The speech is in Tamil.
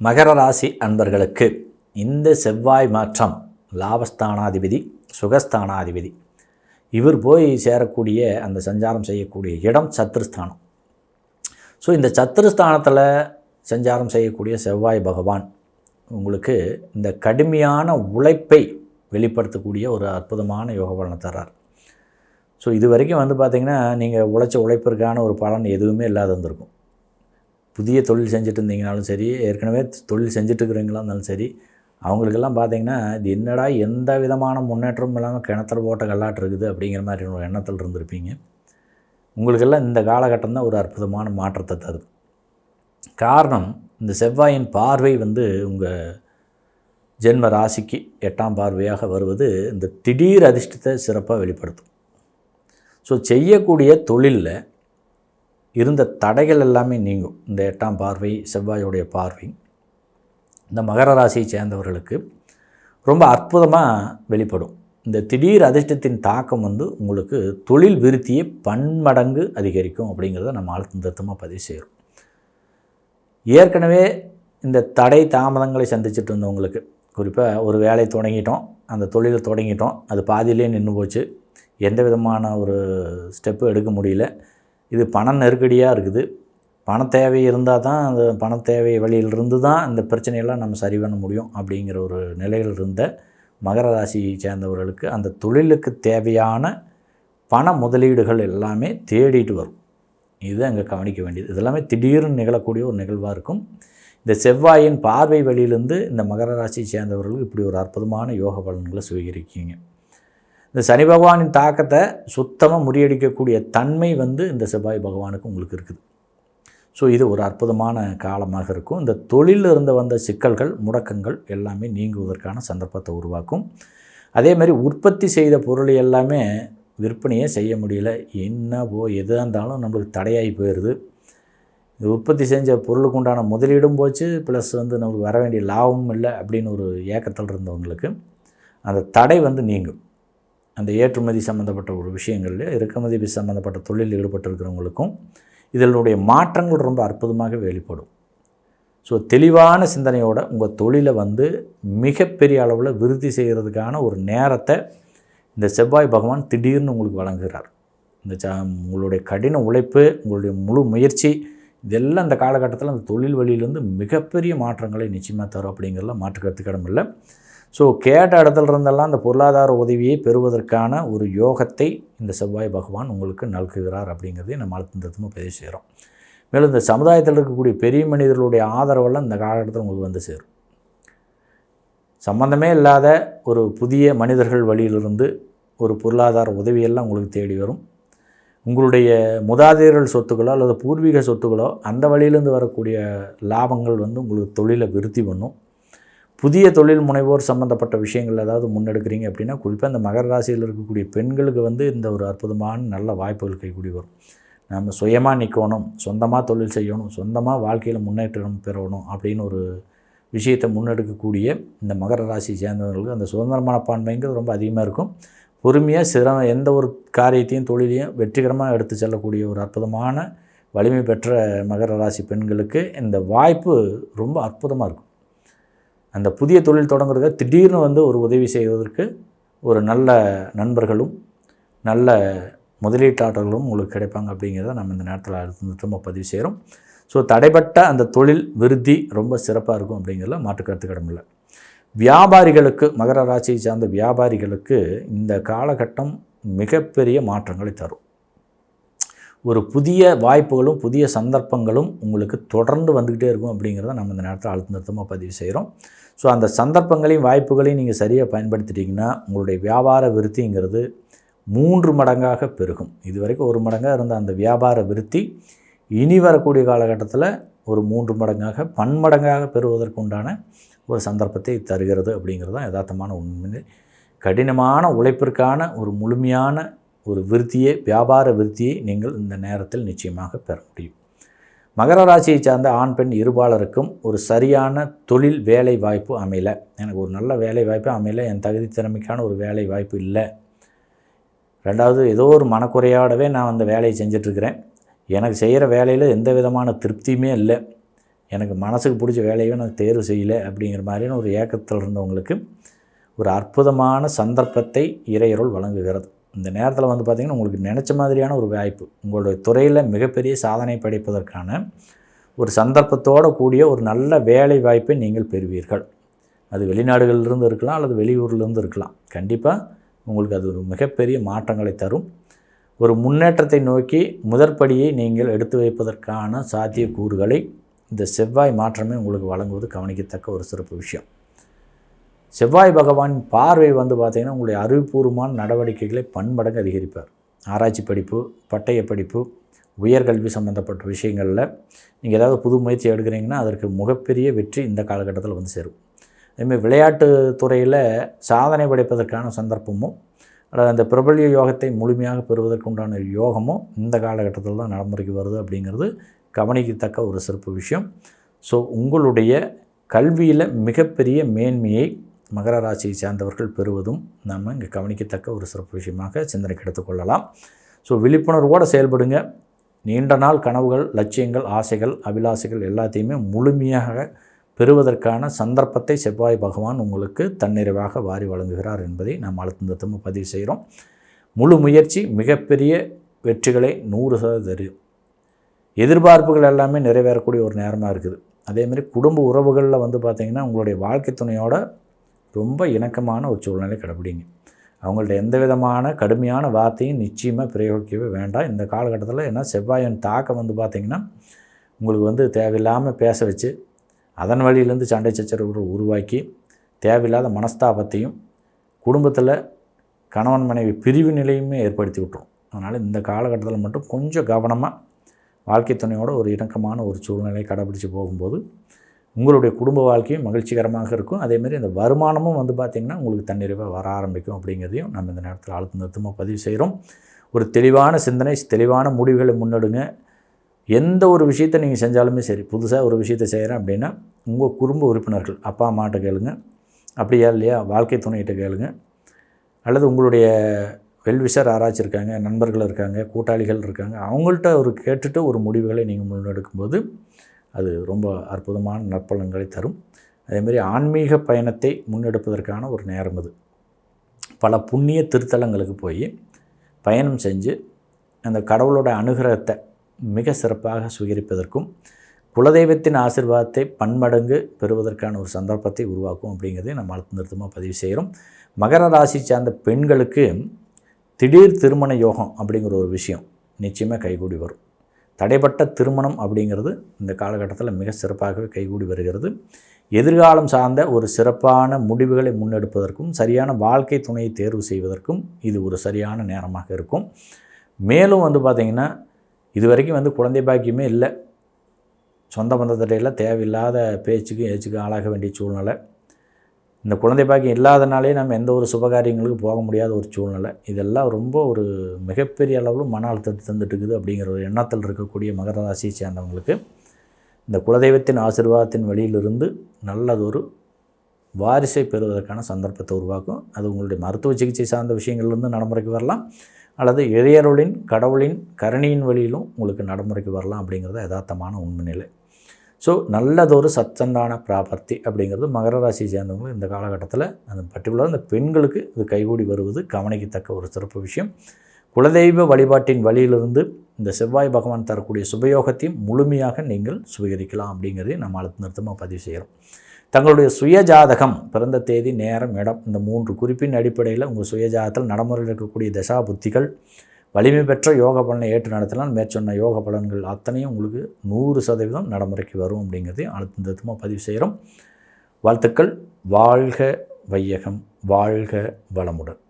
மகர ராசி அன்பர்களுக்கு இந்த செவ்வாய் மாற்றம் லாபஸ்தானாதிபதி சுகஸ்தானாதிபதி இவர் போய் சேரக்கூடிய அந்த சஞ்சாரம் செய்யக்கூடிய இடம் சத்துருஸ்தானம். ஸோ இந்த சத்துருஸ்தானத்தில் சஞ்சாரம் செய்யக்கூடிய செவ்வாய் பகவான் உங்களுக்கு இந்த கடுமையான உழைப்பை வெளிப்படுத்தக்கூடிய ஒரு அற்புதமான யோக பலனை தர்றார். ஸோ இது வரைக்கும் பார்த்திங்கன்னா நீங்கள் உழைச்ச உழைப்பிற்கான ஒரு பலன் எதுவுமே இல்லாத இருந்திருக்கும். புதிய தொழில் செஞ்சுட்டு இருந்தீங்கனாலும் சரி, ஏற்கனவே தொழில் செஞ்சுட்டு இருக்கிறீங்களா இருந்தாலும் சரி, அவங்களுக்கெல்லாம் பார்த்திங்கன்னா இது என்னடா எந்த விதமான முன்னேற்றமும் இல்லாமல் கிணத்துல போட்ட கல்லாட்டு இருக்குது அப்படிங்கிற மாதிரி ஒரு எண்ணத்தில் இருந்திருப்பீங்க. உங்களுக்கெல்லாம் இந்த காலகட்டம் தான் ஒரு அற்புதமான மாற்றத்தை தருது. காரணம், இந்த செவ்வாயின் பார்வை உங்கள் ஜென்ம ராசிக்கு 8ஆம் பார்வையாக வருவது இந்த திடீர் அதிர்ஷ்டத்தை சிறப்பாக வெளிப்படுத்தும். ஸோ செய்யக்கூடிய தொழிலில் இருந்த தடைகள் எல்லாமே நீங்கும். இந்த 8ஆம் பார்வை, செவ்வாயோடைய பார்வை இந்த மகர ராசியை சேர்ந்தவர்களுக்கு ரொம்ப அற்புதமாக வெளிப்படும். இந்த திடீர் அதிர்ஷ்டத்தின் தாக்கம் உங்களுக்கு தொழில் விருத்தியை பன்மடங்கு அதிகரிக்கும் அப்படிங்கிறத நம்ம அழுத்தமாக பதிவு செய்கிறோம். ஏற்கனவே இந்த தடை தாமதங்களை சந்திச்சுட்டு இருந்தவங்களுக்கு, குறிப்பாக ஒரு வேலை தொடங்கிட்டோம், அந்த தொழிலை தொடங்கிட்டோம், அது பாதியிலே நின்று போச்சு, எந்த விதமான ஒரு ஸ்டெப்பு எடுக்க முடியல, இது பண நெருக்கடியாக இருக்குது, பண தேவை இருந்தால் தான் அந்த பண தேவை வழியிலிருந்து தான் இந்த பிரச்சனையெல்லாம் நம்ம சரி பண்ண முடியும் அப்படிங்கிற ஒரு நிலையில் இருந்த மகர ராசியை சேர்ந்தவர்களுக்கு அந்த தொழிலுக்கு தேவையான பண முதலீடுகள் எல்லாமே தேடிட்டு வரும். இது அங்கே கவனிக்க வேண்டியது. இதெல்லாமே திடீர்னு நிகழக்கூடிய ஒரு நிகழ்வாக இருக்கும். இந்த செவ்வாயின் பார்வை வழியிலிருந்து இந்த மகர ராசியை சேர்ந்தவர்களுக்கு இப்படி ஒரு அற்புதமான யோக பலன்களை சுவீகரிக்கீங்க. இந்த சனி பகவானின் தாக்கத்தை சுத்தமாக முறியடிக்கக்கூடிய தன்மை இந்த செவ்வாய் பகவானுக்கு உங்களுக்கு இருக்குது. ஸோ இது ஒரு அற்புதமான காலமாக இருக்கும். இந்த தொழிலில் இருந்து வந்த சிக்கல்கள், முடக்கங்கள் எல்லாமே நீங்குவதற்கான சந்தர்ப்பத்தை உருவாக்கும். அதே மாதிரி உற்பத்தி செய்த பொருள் எல்லாமே விற்பனையே செய்ய முடியல, என்னவோ எதாக இருந்தாலும் நம்மளுக்கு தடையாகி போயிடுது. இந்த உற்பத்தி செஞ்ச பொருளுக்கு உண்டான முதலீடும் போச்சு, ப்ளஸ் நம்மளுக்கு வர வேண்டிய லாபமும் இல்லை அப்படின்னு ஒரு ஏக்கத்தில் இருந்தவங்களுக்கு அந்த தடை நீங்கும். அந்த ஏற்றுமதி சம்மந்தப்பட்ட ஒரு விஷயங்களில், இறக்குமதி சம்மந்தப்பட்ட தொழிலில் ஈடுபட்டிருக்கிறவங்களுக்கும் இதனுடைய மாற்றங்கள் ரொம்ப அற்புதமாக வெளிப்படும். ஸோ தெளிவான சிந்தனையோடு உங்கள் தொழிலை மிகப்பெரிய அளவில் விருத்தி செய்கிறதுக்கான ஒரு நேரத்தை இந்த செவ்வாய் பகவான் திடீர்னு உங்களுக்கு வழங்குகிறார். உங்களுடைய கடின உழைப்பு, உங்களுடைய முழு முயற்சி, இதெல்லாம் இந்த காலகட்டத்தில் அந்த தொழில் வழியிலேருந்து மிகப்பெரிய மாற்றங்களை நிச்சயமாக தரும் அப்படிங்கிறதுல மாற்று கருத்துக்கிடம் இல்லை. ஸோ கேட்ட இடத்துல இருந்தெல்லாம் அந்த பொருளாதார உதவியை பெறுவதற்கான ஒரு யோகத்தை இந்த செவ்வாய் பகவான் உங்களுக்கு நல்குகிறார் அப்படிங்கிறதையும் நம்ம அழுத்தமாக பதிவு செய்கிறோம். மேலும் இந்த சமுதாயத்தில் இருக்கக்கூடிய பெரிய மனிதர்களுடைய ஆதரவெல்லாம் இந்த காலகட்டத்தில் உங்களுக்கு சேரும். சம்பந்தமே இல்லாத ஒரு புதிய மனிதர்கள் வழியிலிருந்து ஒரு பொருளாதார உதவியெல்லாம் உங்களுக்கு தேடி வரும். உங்களுடைய மூதாதையர்கள் சொத்துக்களோ அல்லது பூர்வீக சொத்துக்களோ அந்த வழியிலேருந்து வரக்கூடிய லாபங்கள் உங்களுக்கு தொழிலை விருத்தி பண்ணும். புதிய தொழில் முனைவோர் சம்மந்தப்பட்ட விஷயங்கள் ஏதாவது முன்னெடுக்கிறீங்க அப்படின்னா, குறிப்பாக இந்த மகர ராசியில் இருக்கக்கூடிய பெண்களுக்கு இந்த ஒரு அற்புதமான நல்ல வாய்ப்புகள் கைக்கூடி வரும். நம்ம சுயமாக நிற்கணும், சொந்தமாக தொழில் செய்யணும், சொந்தமாக வாழ்க்கையில் முன்னேற்றம் பெறணும் அப்படின்னு ஒரு விஷயத்தை முன்னெடுக்கக்கூடிய இந்த மகர ராசி சேர்ந்தவர்களுக்கு அந்த சுதந்திர மனப்பான்மைங்கிறது ரொம்ப அதிகமாக இருக்கும். பொறுமையாக எந்த ஒரு காரியத்தையும் தொழிலையும் வெற்றிகரமாக எடுத்து செல்லக்கூடிய ஒரு அற்புதமான வலிமை பெற்ற மகர ராசி பெண்களுக்கு இந்த வாய்ப்பு ரொம்ப அற்புதமாக இருக்கும். அந்த புதிய தொழில் தொடங்குறத திடீர்னு ஒரு உதவி செய்வதற்கு ஒரு நல்ல நண்பர்களும் நல்ல முதலீட்டாளர்களும் உங்களுக்கு கிடைப்பாங்க அப்படிங்கிறத நம்ம இந்த நேரத்தில் திரும்ப பதிவு செய்கிறோம். ஸோ தடைப்பட்ட அந்த தொழில் விருத்தி ரொம்ப சிறப்பாக இருக்கும் அப்படிங்கிறதுல மாற்று கருத்துக்கிடம் இல்லை. வியாபாரிகளுக்கு, மகர ராசியை சார்ந்த வியாபாரிகளுக்கு இந்த காலகட்டம் மிகப்பெரிய மாற்றங்களை தரும். ஒரு புதிய வாய்ப்புகளும் புதிய சந்தர்ப்பங்களும் உங்களுக்கு தொடர்ந்து வந்துக்கிட்டே இருக்கும் அப்படிங்கிறத நம்ம இந்த நேரத்தில் அழுத்தமாக பதிவு செய்கிறோம். ஸோ அந்த சந்தர்ப்பங்களையும் வாய்ப்புகளையும் நீங்கள் சரியாக பயன்படுத்திட்டிங்கன்னா உங்களுடைய வியாபார விருத்திங்கிறது 3 மடங்காக பெருகும். இது வரைக்கும் 1 மடங்காக இருந்த அந்த வியாபார விருத்தி இனி வரக்கூடிய காலகட்டத்தில் ஒரு 3 மடங்காக பன்மடங்காக பெறுவதற்கு உண்டான ஒரு சந்தர்ப்பத்தை தருகிறது அப்படிங்கிறது தான் யதார்த்தமான உண்மை. கடினமான உழைப்பிற்கான ஒரு முழுமையான ஒரு விருத்தியை, வியாபார விருத்தியை நீங்கள் இந்த நேரத்தில் நிச்சயமாக பெற முடியும். மகர ராசியை சார்ந்த ஆண் பெண் இருபாலருக்கும் ஒரு சரியான தொழில் வேலை வாய்ப்பு அமையலை, எனக்கு ஒரு நல்ல வேலை வாய்ப்பு அமையலை, என் தகுதி திறமைக்கான ஒரு வேலை வாய்ப்பு இல்லை, ரெண்டாவது ஏதோ ஒரு மனக்குறையோடவே நான் அந்த வேலையை செஞ்சிட்ருக்கிறேன், எனக்கு செய்கிற வேலையில் எந்த விதமான திருப்தியுமே இல்லை, எனக்கு மனசுக்கு பிடிச்ச வேலையை நான் தேர்வு செய்யலை அப்படிங்கிற மாதிரியான ஒரு ஏக்கத்தில் இருந்தவங்களுக்கு ஒரு அற்புதமான சந்தர்ப்பத்தை இறையருள் வழங்குகிறது. இந்த நேரத்தில் பார்த்திங்கன்னா உங்களுக்கு நினச்ச மாதிரியான ஒரு வாய்ப்பு, உங்களுடைய துறையில் மிகப்பெரிய சாதனை படைப்பதற்கான ஒரு சந்தர்ப்பத்தோடு கூடிய ஒரு நல்ல வேலை வாய்ப்பை நீங்கள் பெறுவீர்கள். அது வெளிநாடுகளிலிருந்து இருக்கலாம் அல்லது வெளியூர்லேருந்து இருக்கலாம். கண்டிப்பாக உங்களுக்கு அது ஒரு மிகப்பெரிய மாற்றங்களை தரும். ஒரு முன்னேற்றத்தை நோக்கி முதற்படியை நீங்கள் எடுத்து வைப்பதற்கான சாத்தியக்கூறுகளை இந்த செவ்வாய் மாற்றமே உங்களுக்கு வழங்குவது கவனிக்கத்தக்க ஒரு சிறப்பு விஷயம். செவ்வாய் பகவானின் பார்வை பார்த்திங்கன்னா உங்களுடைய அறிவுபூர்வமான நடவடிக்கைகளை பன்மடங்கு அதிகரிப்பார். ஆராய்ச்சி படிப்பு, பட்டய படிப்பு, உயர்கல்வி சம்மந்தப்பட்ட விஷயங்களில் நீங்கள் ஏதாவது புது முயற்சி எடுக்கிறீங்கன்னா அதற்கு மிகப்பெரிய வெற்றி இந்த காலகட்டத்தில் சேரும். அதேமாதிரி விளையாட்டு துறையில் சாதனை படைப்பதற்கான சந்தர்ப்பமும் அல்லது அந்த பிரபல்ய யோகத்தை முழுமையாக பெறுவதற்கு உண்டான யோகமும் இந்த காலகட்டத்தில் தான் நடைமுறைக்கு வருது அப்படிங்கிறது கவனிக்கத்தக்க ஒரு சிறப்பு விஷயம். ஸோ உங்களுடைய கல்வியில் மிகப்பெரிய மேன்மையை மகர ராசியை சார்ந்தவர்கள் பெறுவதும் நம்ம இங்கே கவனிக்கத்தக்க ஒரு சிறப்பு விஷயமாக சிந்தனைக்கு எடுத்துக்கொள்ளலாம். ஸோ விழிப்புணர்வோடு செயல்படுங்க. நீண்ட நாள் கனவுகள், லட்சியங்கள், ஆசைகள், அபிலாசைகள் எல்லாத்தையுமே முழுமையாக பெறுவதற்கான சந்தர்ப்பத்தை செவ்வாய் பகவான் உங்களுக்கு தன்னிறைவாக வாரி வழங்குகிறார் என்பதை நாம் அழுத்தம் பதிவு செய்கிறோம். முழு முயற்சி மிகப்பெரிய வெற்றிகளை 100% தரும். எதிர்பார்ப்புகள் எல்லாமே நிறைவேறக்கூடிய ஒரு நேரமாக இருக்குது. அதேமாதிரி குடும்ப உறவுகளில் பார்த்திங்கன்னா உங்களுடைய வாழ்க்கை துணையோட ரொம்ப இணக்கமான ஒரு சூழ்நிலை கடைபிடிங்க. அவங்கள்ட்ட எந்த விதமான கடுமையான வார்த்தையும் நிச்சயமாக பிரயோகிக்கவே வேண்டாம் இந்த காலகட்டத்தில். ஏன்னா செவ்வாயின் தாக்கம் பார்த்திங்கன்னா உங்களுக்கு தேவையில்லாமல் பேச வச்சு அதன் வழியிலேருந்து சண்டை சச்சரவுகள் உருவாக்கி தேவையில்லாத மனஸ்தாபத்தையும் குடும்பத்தில் கணவன் மனைவி பிரிவு நிலையுமே ஏற்படுத்தி விட்டுரும். அதனால் இந்த காலகட்டத்தில் மட்டும் கொஞ்சம் கவனமாக வாழ்க்கை துணையோட ஒரு இணக்கமான ஒரு சூழ்நிலை கடைபிடிச்சு போகும்போது உங்களுடைய குடும்ப வாழ்க்கையும் மகிழ்ச்சிகரமாக இருக்கும். அதேமாதிரி அந்த வருமானமும் பார்த்திங்கன்னா உங்களுக்கு தன்னிறைவாக வர ஆரம்பிக்கும் அப்படிங்கிறதையும் நம்ம இந்த நேரத்தில் நிறுத்தமாக பதிவு செய்கிறோம். ஒரு தெளிவான சிந்தனை, தெளிவான முடிவுகளை முன்னெடுங்க. எந்த ஒரு விஷயத்தை நீங்கள் செஞ்சாலுமே சரி, புதுசாக ஒரு விஷயத்தை செய்கிறேன் அப்படின்னா உங்கள் குடும்ப உறுப்பினர்கள், அப்பா அம்மாட்ட கேளுங்க, அப்படியா இல்லையா வாழ்க்கை துணையிட்ட கேளுங்க, அல்லது உங்களுடைய வெல்விஷர் யாராச்சும் இருக்காங்க, நண்பர்கள் இருக்காங்க, கூட்டாளிகள் இருக்காங்க, அவங்கள்ட்ட ஒரு கேட்டுட்டு ஒரு முடிவுகளை நீங்கள் முன்னெடுக்கும்போது அது ரொம்ப அற்புதமான நற்பலன்களை தரும். அதேமாதிரி ஆன்மீக பயணத்தை முன்னெடுப்பதற்கான ஒரு நேரம் இது. பல புண்ணிய திருத்தலங்களுக்கு போய் பயணம் செஞ்சு அந்த கடவுளோட அனுகிரகத்தை மிக சிறப்பாக சுகரிப்பதற்கும் குலதெய்வத்தின் ஆசீர்வாதத்தை பன்மடங்கு பெறுவதற்கான ஒரு சந்தர்ப்பத்தை உருவாக்கும் அப்படிங்கிறதை நம்ம நிறுத்தமாக பதிவு செய்கிறோம். மகர ராசி சார்ந்த பெண்களுக்கு திடீர் திருமண யோகம் அப்படிங்கிற ஒரு விஷயம் நிச்சயமாக கைகூடி வரும். தடைப்பட்ட திருமணம் அப்படிங்கிறது இந்த காலகட்டத்தில் மிக சிறப்பாகவே கைகூடி வருகிறது. எதிர்காலம் சார்ந்த ஒரு சிறப்பான முடிவுகளை முன்னெடுப்பதற்கும் சரியான வாழ்க்கை துணையை தேர்வு செய்வதற்கும் இது ஒரு சரியான நேரமாக இருக்கும். மேலும் பார்த்திங்கன்னா இது வரைக்கும் குழந்தை பாக்கியமே இல்லை, சொந்த பந்தத்திடையில் தேவையில்லாத பேச்சுக்கும் ஏச்சுக்கும் ஆளாக வேண்டிய சூழ்நிலை, இந்த குழந்தை பாக்கியம் இல்லாதனாலே நம்ம எந்த ஒரு சுபகாரியங்களுக்கு போக முடியாத ஒரு சூழ்நிலை, இதெல்லாம் ரொம்ப ஒரு மிகப்பெரிய அளவில் மன அழுத்தத்தை தந்துட்டு இருக்குது அப்படிங்கிற ஒரு எண்ணத்தில் இருக்கக்கூடிய மகர ராசியை சேர்ந்தவங்களுக்கு இந்த குலதெய்வத்தின் ஆசீர்வாதத்தின் வழியிலிருந்து நல்லதொரு வாரிசை பெறுவதற்கான சந்தர்ப்பத்தை உருவாக்கும். அது உங்களுடைய மருத்துவ சிகிச்சை சார்ந்த விஷயங்கள்லேருந்து நடைமுறைக்கு வரலாம், அல்லது இறையருளின் கடவுளின் கருணையின் வழியிலும் உங்களுக்கு நடைமுறைக்கு வரலாம் அப்படிங்கிறது யதார்த்தமான உண்மை நிலை. ஸோ நல்லதொரு சச்சந்தான பிராபர்த்தி அப்படிங்கிறது மகர ராசியை சேர்ந்தவங்க இந்த காலகட்டத்தில் அந்த பர்டிகுலராக இந்த பெண்களுக்கு இது கைகூடி வருவது கவனிக்கத்தக்க ஒரு சிறப்பு விஷயம். குலதெய்வ வழிபாட்டின் வழியிலிருந்து இந்த செவ்வாய் பகவான் தரக்கூடிய சுபயோகத்தையும் முழுமையாக நீங்கள் சுவீகரிக்கலாம் அப்படிங்கிறதையும் நம்ம நிறுத்தமாக பதிவு செய்கிறோம். தங்களுடைய சுயஜாதகம், பிறந்த தேதி, நேரம், இடம், இந்த 3 குறிப்பின் அடிப்படையில் உங்கள் சுயஜாதகத்தில் நடைமுறையில் இருக்கக்கூடிய தசா புத்திகள் வலிமை பெற்ற யோக பலனை ஏற்று நடத்தினால் மேற்சொன்ன யோக பலன்கள் அத்தனையும் உங்களுக்கு 100% நடைமுறைக்கு வரும் அப்படிங்கிறதையும் நிறுத்தமாக பதிவு செய்கிறோம். வாழ்த்துக்கள். வாழ்க வையகம், வாழ்க வளமுடன்.